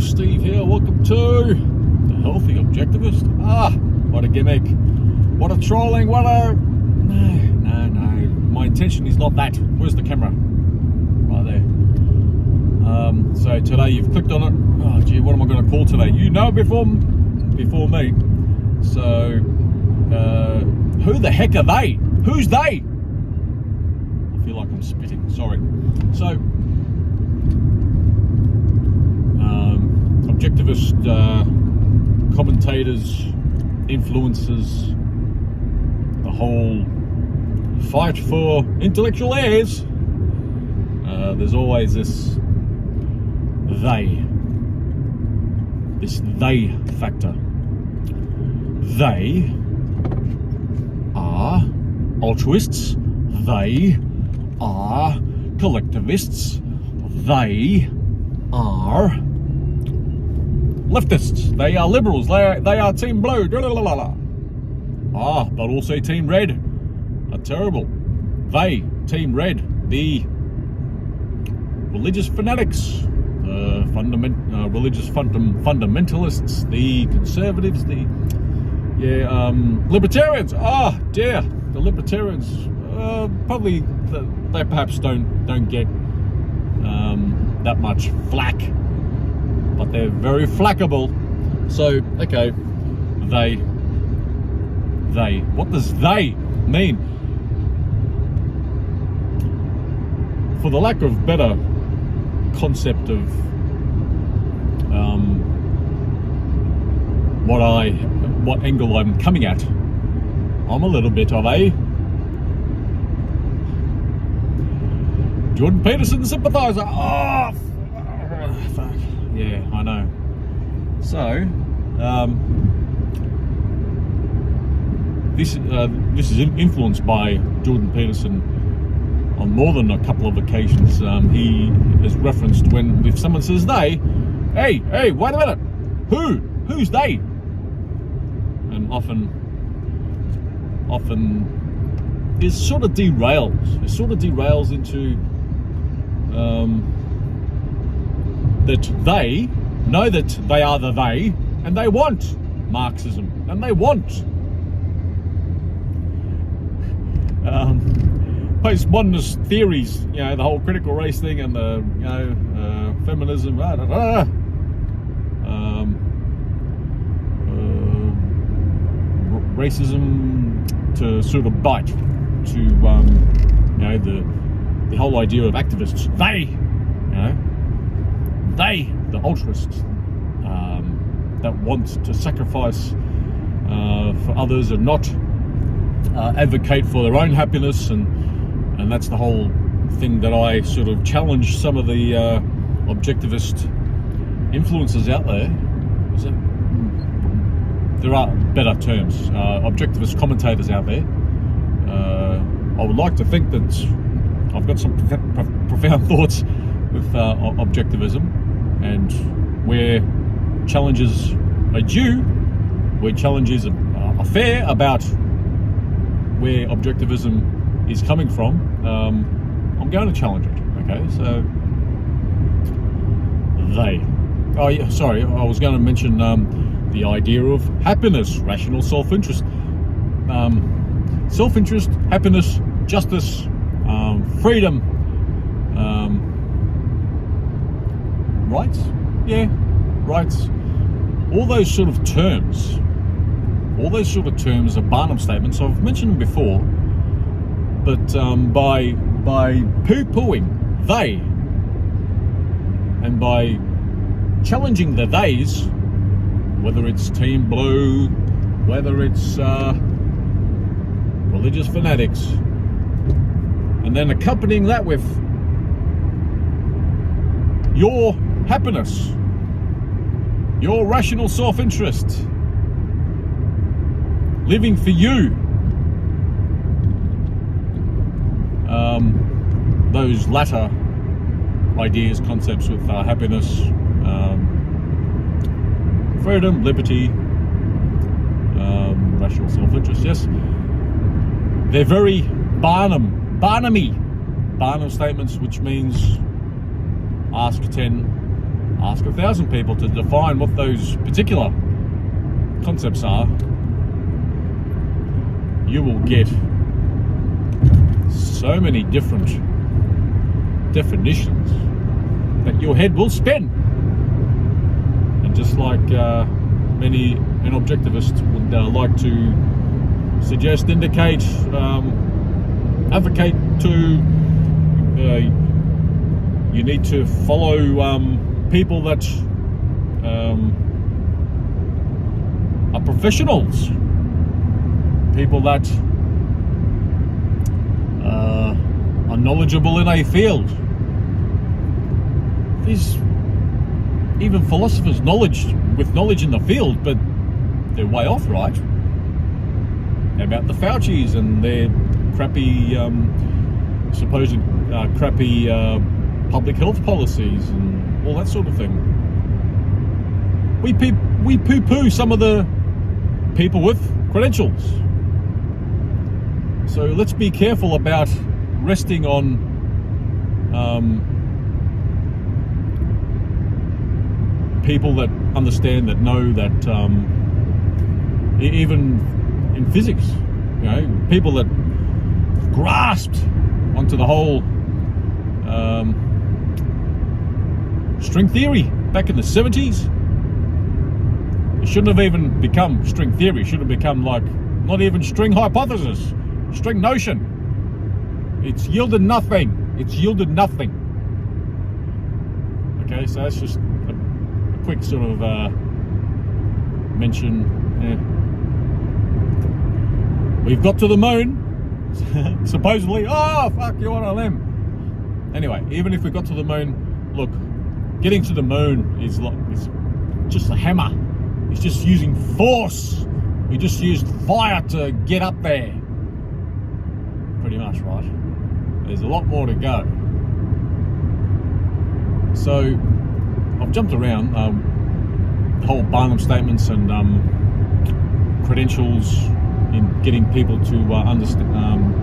Steve here. Welcome to The Healthy Objectivist. What a gimmick. What a trolling. What a... No. My intention is not that. Where's the camera? Right there. So today you've clicked on it. Oh, gee, what am I going to call today? You know before me. So, who the heck are they? Who's they? I feel like I'm spitting. Sorry. So, Objectivist commentators, influencers, the whole fight for intellectual heirs. There's always this they factor. They are altruists. They are collectivists. They are leftists. They are liberals. They are team blue. But also team red are terrible. They, team red, the religious fanatics, religious fundamentalists, the conservatives, the libertarians. The libertarians probably they perhaps don't get that much flack, but they're very flackable. So okay, they. What does they mean? For the lack of better concept of what angle I'm coming at, I'm a little bit of a Jordan Peterson sympathizer. Fuck. Yeah, I know. So, this is influenced by Jordan Peterson on more than a couple of occasions. He is referenced if someone says they, hey, wait a minute, who's they? And often it sort of derails into that they know that they are the they, and they want Marxism, and they want postmodernist theories, the whole critical race thing and the feminism, racism to sort of bite to the whole idea of activists. They, the altruists, that want to sacrifice for others and not advocate for their own happiness, and that's the whole thing that I sort of challenge some of the objectivist influencers out there. Is that there are better terms, objectivist commentators out there. I would like to think that I've got some profound thoughts with objectivism, and where challenges are due, where challenges are fair about where objectivism is coming from, I'm going to challenge it. Okay, so they. Oh yeah, sorry, I was going to mention the idea of happiness, rational self-interest, self-interest, happiness, justice, freedom, rights. Yeah, rights. All those sort of terms are Barnum statements. I've mentioned them before, but by poo-pooing they, and by challenging the theys, whether it's Team Blue, whether it's religious fanatics, and then accompanying that with your happiness, your rational self-interest, living for you, those latter ideas, concepts with happiness, freedom, liberty, rational self-interest, yes, they're very Barnum statements, which means ask 10, ask 1,000 people to define what those particular concepts are, you will get so many different definitions that your head will spin. And just like many an objectivist would like to suggest, indicate, advocate to, you need to follow people that are professionals, people that are knowledgeable in a field. There's even philosophers with knowledge in the field, but they're way off, right? How about the Faucis and their crappy, supposed crappy public health policies and all that sort of thing? We poo-poo some of the people with credentials. So let's be careful about resting on people that understand, that know, that even in physics, people that grasped onto the whole string theory back in the 70s. It shouldn't have even become string theory. It should have become like not even string hypothesis, string notion. It's yielded nothing. Okay, so that's just a quick sort of mention. We've got to the moon, supposedly. Oh, fuck, you're one of them. Anyway, even if we got to the moon, look, getting to the moon is like, it's just a hammer. It's just using force. We just used fire to get up there. Pretty much, right? There's a lot more to go. So, I've jumped around the whole Barnum statements and credentials in getting people to understand,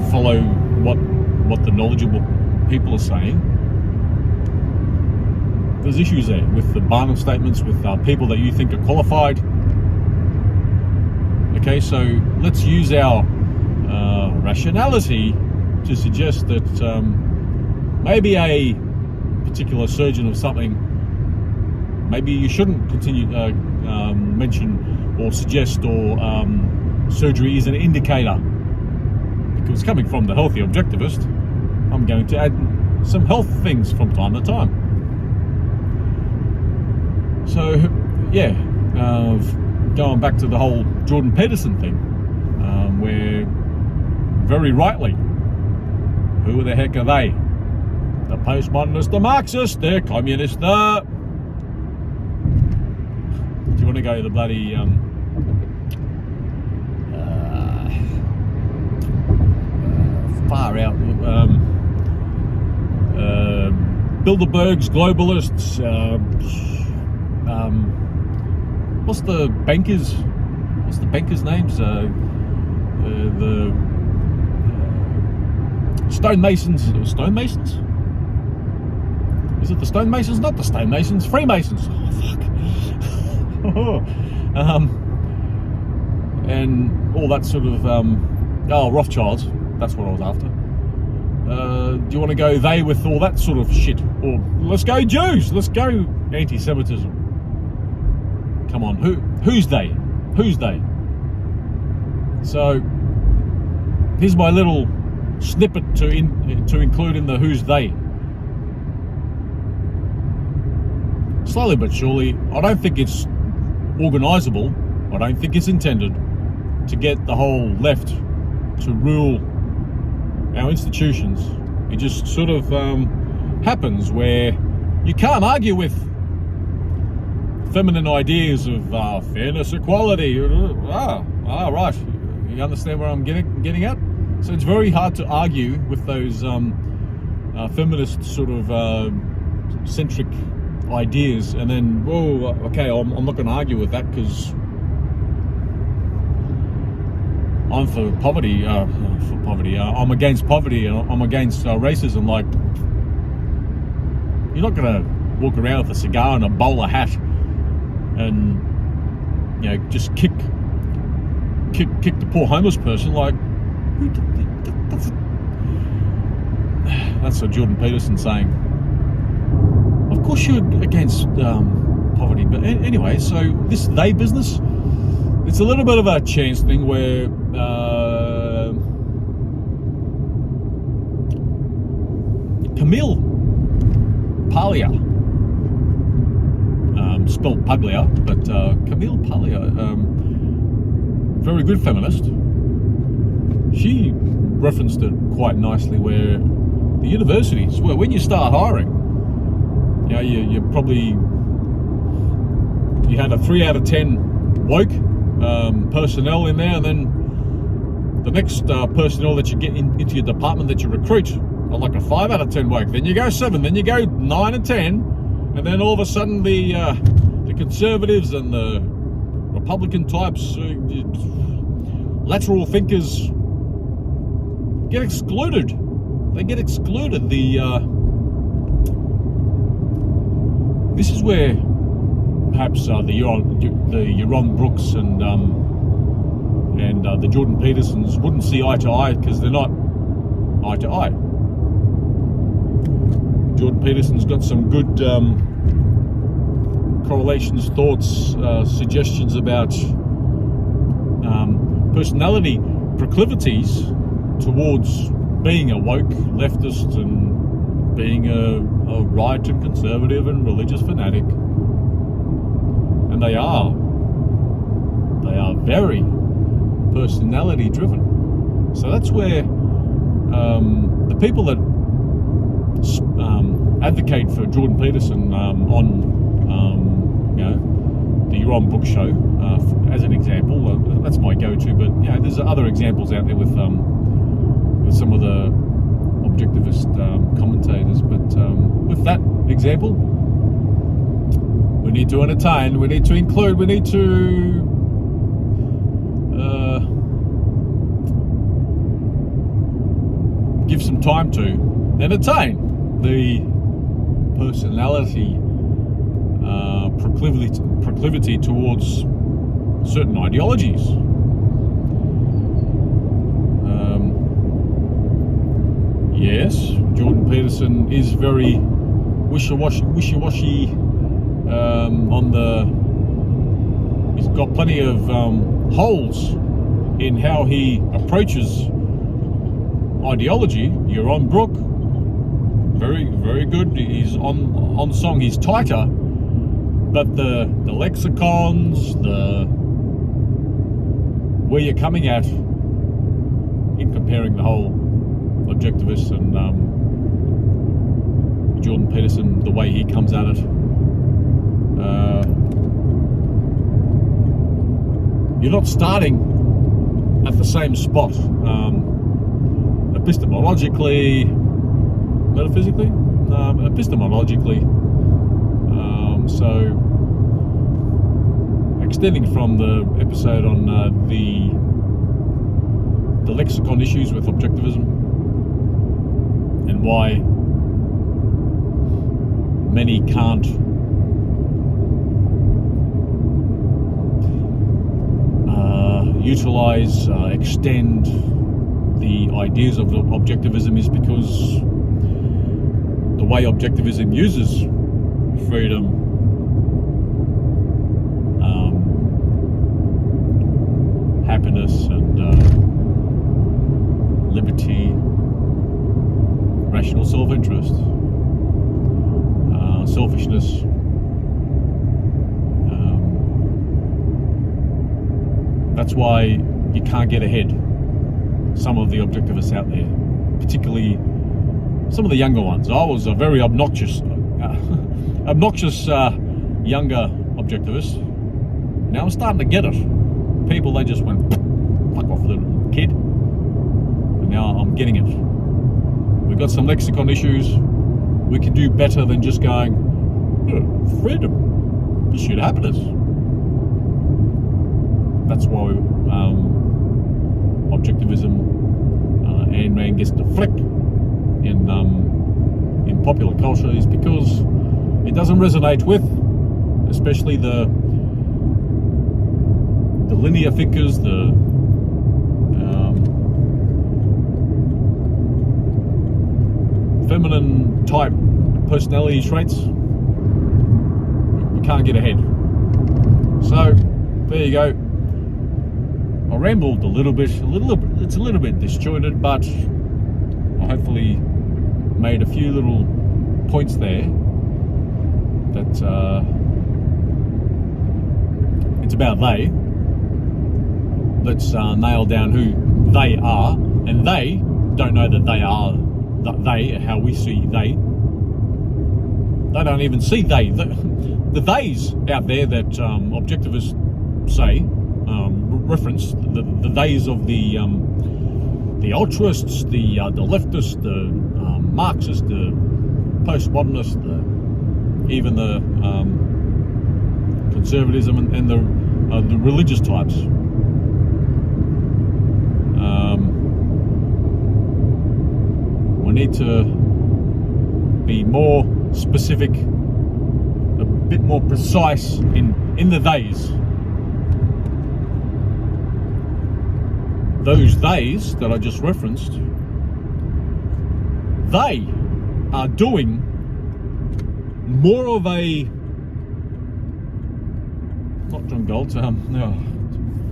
follow what the knowledgeable people are saying. There's issues there with the Barnum statements, with people that you think are qualified. Okay, so let's use our rationality to suggest that maybe a particular surgeon of something, maybe you shouldn't continue mention or suggest, or surgery is an indicator. Because coming from the healthy objectivist, I'm going to add some health things from time to time. So, yeah, going back to the whole Jordan Peterson thing, where very rightly, who the heck are they? The postmodernists, the Marxists, they're communists, Do you want to go to the bloody far out Bilderbergs, globalists, what's the bankers' names? The stonemasons. Stonemasons? Is it the stonemasons? Not the stonemasons. Freemasons. Oh, fuck. And all that sort of Rothschilds. That's what I was after. Do you want to go they with all that sort of shit? Or let's go Jews. Let's go anti-Semitism. Come on, who's they? Who's they? So here's my little snippet to include in the who's they. Slowly but surely, I don't think it's organisable. I don't think it's intended to get the whole left to rule our institutions. It just sort of happens where you can't argue with feminine ideas of fairness, equality. Right. You understand where I'm getting at? So it's very hard to argue with those feminist sort of centric ideas, and then, okay, I'm not going to argue with that because I'm for poverty. I'm against poverty, and I'm against racism. Like, you're not going to walk around with a cigar and a bowler hat and, you know, just kick the poor homeless person. Like, that's what Jordan Peterson saying. Of course you're against poverty, but anyway, so this they business, it's a little bit of a chance thing where Camille Paglia, spelled Paglia, but Camille Paglia, very good feminist. She referenced it quite nicely, where the universities, well, when you start hiring, you know, you probably, you had a 3 out of 10 woke personnel in there, and then the next personnel that you get into your department that you recruit are like a 5 out of 10 woke. Then you go 7, then you go 9 and 10, and then all of a sudden the conservatives and the Republican types, lateral thinkers, get excluded. They get excluded. This is where perhaps the Yaron Brooks and the Jordan Petersons wouldn't see eye to eye, because they're not eye to eye. Jordan Peterson's got some good correlations, thoughts, suggestions about personality proclivities towards being a woke leftist and being a right and conservative and religious fanatic. And they are very personality driven. So that's where the people that advocate for Jordan Peterson on you know, the Yaron Brooks show as an example, that's my go-to. But you know, there's other examples out there with some of the objectivist commentators. But with that example, we need to entertain, we need to include, we need to give some time to entertain the personality proclivity towards certain ideologies. Yes, Jordan Peterson is very wishy-washy on the. He's got plenty of holes in how he approaches ideology. Yaron Brook, very, very good. He's on song. He's tighter, but the lexicons, the where you're coming at in comparing the whole Objectivist and Jordan Peterson, the way he comes at it, you're not starting at the same spot epistemologically, metaphysically, epistemologically. So extending from the episode on the lexicon issues with objectivism, and why many can't utilize, extend the ideas of objectivism, is because the way objectivism uses freedom, happiness and liberty, rational self-interest, selfishness, that's why you can't get ahead. Some of the objectivists out there, particularly some of the younger ones. I was a very obnoxious younger objectivist. Now I'm starting to get it. People, they just went, fuck off, little kid. And now I'm getting it. We've got some lexicon issues. We can do better than just going, freedom, pursuit of happiness. That's why objectivism, Ayn Rand gets the flick in popular culture, is because it doesn't resonate with, especially the linear thinkers, the feminine type personality traits. You can't get ahead. So there you go. I rambled a little bit. It's a little bit disjointed, but I hopefully made a few little points there that it's about they. Let's nail down who they are, and they don't know that they are they, how we see they. They don't even see they. The theys out there that objectivists say, reference, the theys of the altruists, the leftists, the Marxists, the postmodernists, even the conservatism and the religious types. We need to be more specific, a bit more precise in the theys. Those theys that I just referenced, they are doing more of a, not John Galt, no,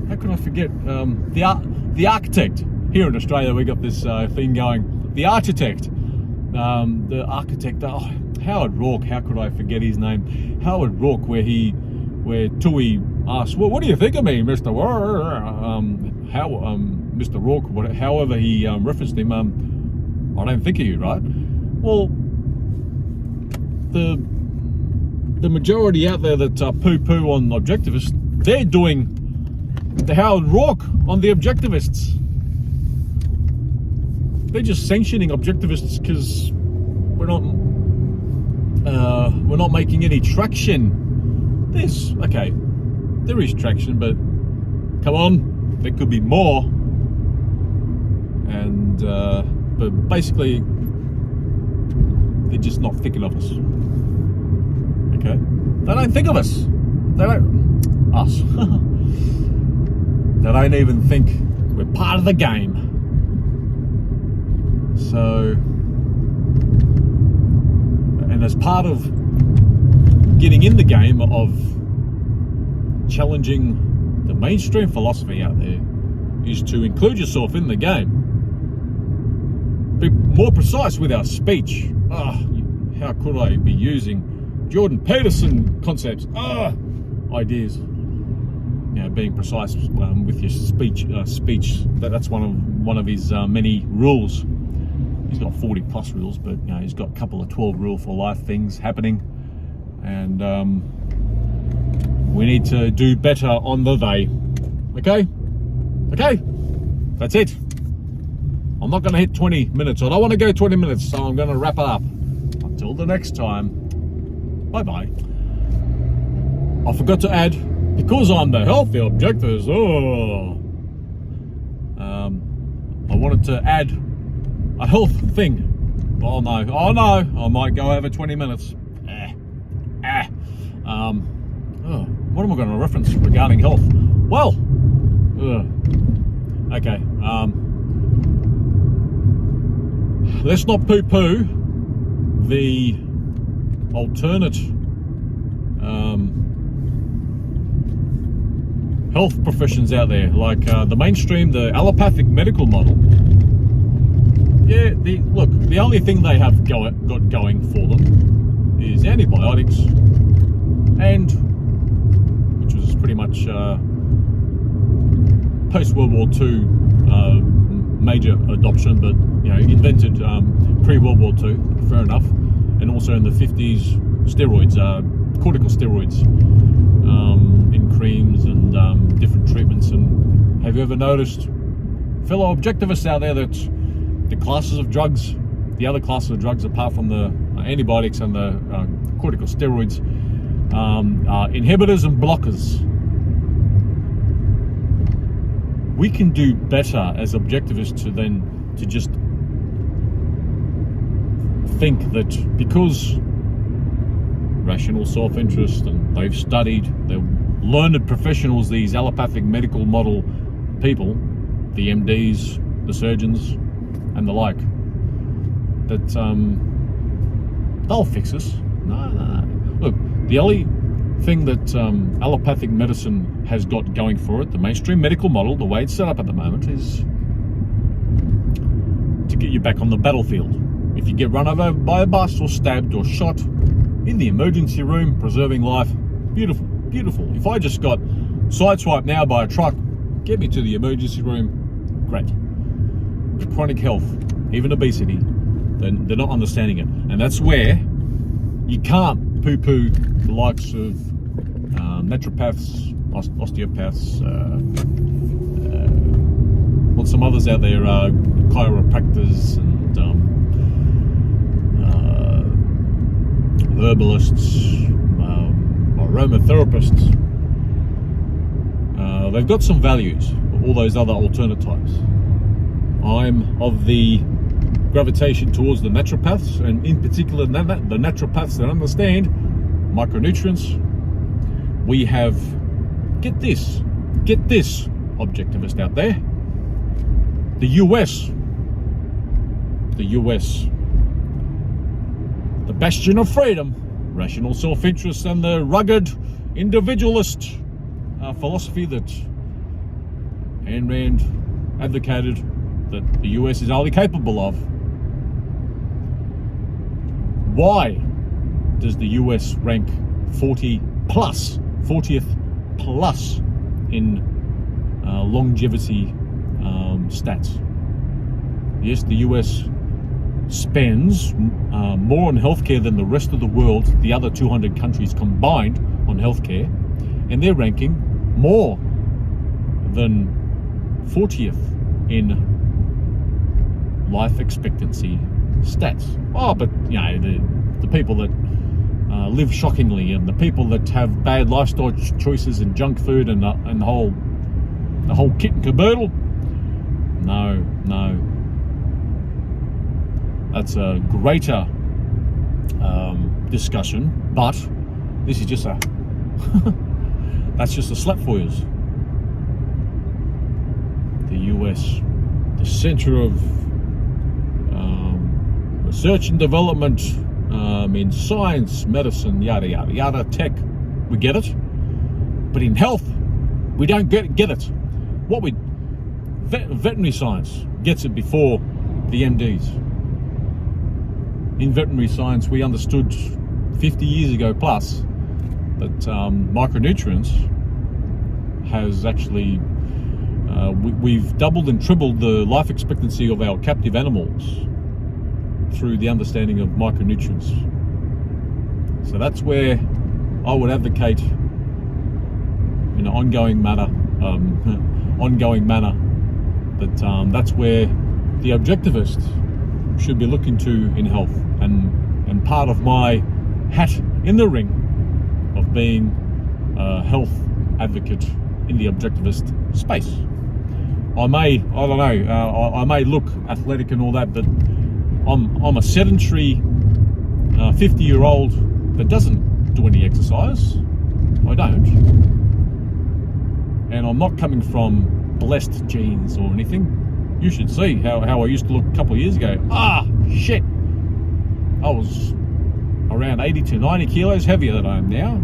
how could I forget, the architect. Here in Australia we got this thing going, the architect, Howard Rourke, how could I forget his name? Howard Rourke, where Tui asked, well, what do you think of me, Mr. Mr. Rourke, however he referenced him, I don't think of you, right? Well, the majority out there that poo-poo on objectivists, they're doing the Howard Rourke on the objectivists. They're just sanctioning objectivists because we're not making any traction. There is traction, but come on, there could be more. And but basically, they're just not thinking of us. Okay, they don't think of us. They don't us. They don't even think we're part of the game. So, and as part of getting in the game of challenging the mainstream philosophy out there is to include yourself in the game. Be more precise with our speech. How could I be using Jordan Peterson concepts? Ideas. You know, being precise with your speech. That's one of his many rules. He's got 40 plus rules, but you know, he's got a couple of 12 rule for life things happening, and we need to do better on the they. Okay, that's it. I'm not going to hit 20 minutes. I don't want to go 20 minutes, so I'm going to wrap it up. Until the next time, bye bye. I forgot to add, because I'm the healthy objectivist. I wanted to add a health thing. Oh no, I might go over 20 minutes. What am I going to reference regarding health? Well, okay. Let's not poo-poo the alternate health professions out there, like the mainstream, the allopathic medical model. Yeah, the only thing they have got going for them is antibiotics, and which was pretty much post-World War II major adoption, but you know, invented pre-World War II, fair enough, and also in the 50s, steroids, corticosteroids, in creams and different treatments. And have you ever noticed, fellow objectivists out there, that the classes of drugs, the other classes of drugs apart from the antibiotics and the corticosteroids, are inhibitors and blockers? We can do better as objectivists to just think that because rational self-interest, and they've studied, they're learned professionals, these allopathic medical model people, the MDs, the surgeons, and the like, that they'll fix us. No. Look, the only thing that allopathic medicine has got going for it, the mainstream medical model, the way it's set up at the moment, is to get you back on the battlefield. If you get run over by a bus or stabbed or shot, in the emergency room, preserving life, beautiful, beautiful. If I just got sideswiped now by a truck, get me to the emergency room, great. But chronic health, even obesity, they're not understanding it. And that's where you can't poo-poo the likes of naturopaths, osteopaths, what's some others out there, chiropractors and herbalists, aromatherapists. They've got some values, all those other alternate types. I'm of the gravitation towards the naturopaths, and in particular the naturopaths that understand micronutrients. We have, get this, Objectivist out there, the US, the bastion of freedom, rational self-interest, and the rugged individualist philosophy that Ayn Rand advocated that the US is only capable of. Why does the US rank 40th plus in longevity stats? Yes, the US spends more on healthcare than the rest of the world, the other 200 countries combined on healthcare, and they're ranking more than 40th in life expectancy stats. Oh, but you know, the people that live shockingly, and the people that have bad lifestyle choices and junk food and the whole kit and caboodle. No. That's a greater discussion, but this is just that's just a slap for you. The US, the center of research and development in science, medicine, yada yada yada, tech, we get it, but in health we don't get it. Veterinary science gets it before the MDs. In veterinary science, we understood 50 years ago plus that micronutrients has actually, we've doubled and tripled the life expectancy of our captive animals through the understanding of micronutrients. So that's where I would advocate in an ongoing manner that that's where the Objectivist should be looking to in health, and part of my hat in the ring of being a health advocate in the Objectivist space. I may look athletic and all that, but I'm a sedentary 50-year-old that doesn't do any exercise. I don't, and I'm not coming from blessed genes or anything. You should see how I used to look a couple of years ago. Shit. I was around 80 to 90 kilos heavier than I am now.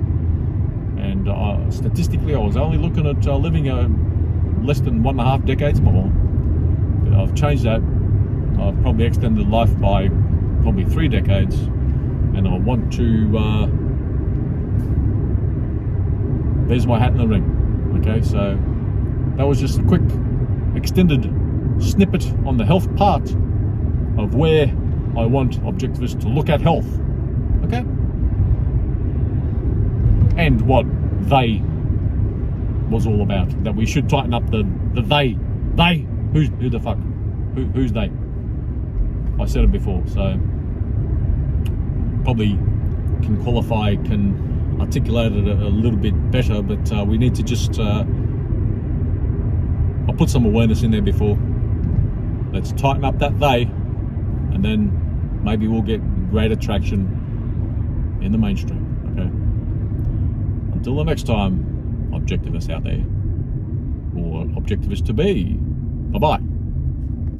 And statistically, I was only looking at living less than 1.5 decades more. But I've changed that. I've probably extended life by probably 3 decades. And I want to... there's my hat in the ring. Okay, so that was just a quick extended snippet on the health part of where I want Objectivists to look at health, okay? And what they was all about, that we should tighten up the they, who the fuck, who's they? I said it before, so probably can articulate it a little bit better, but we need to just, I'll put some awareness in there before. Let's tighten up that they, and then maybe we'll get greater traction in the mainstream. Okay. Until the next time, objectivists out there, or objectivist to be. Bye-bye.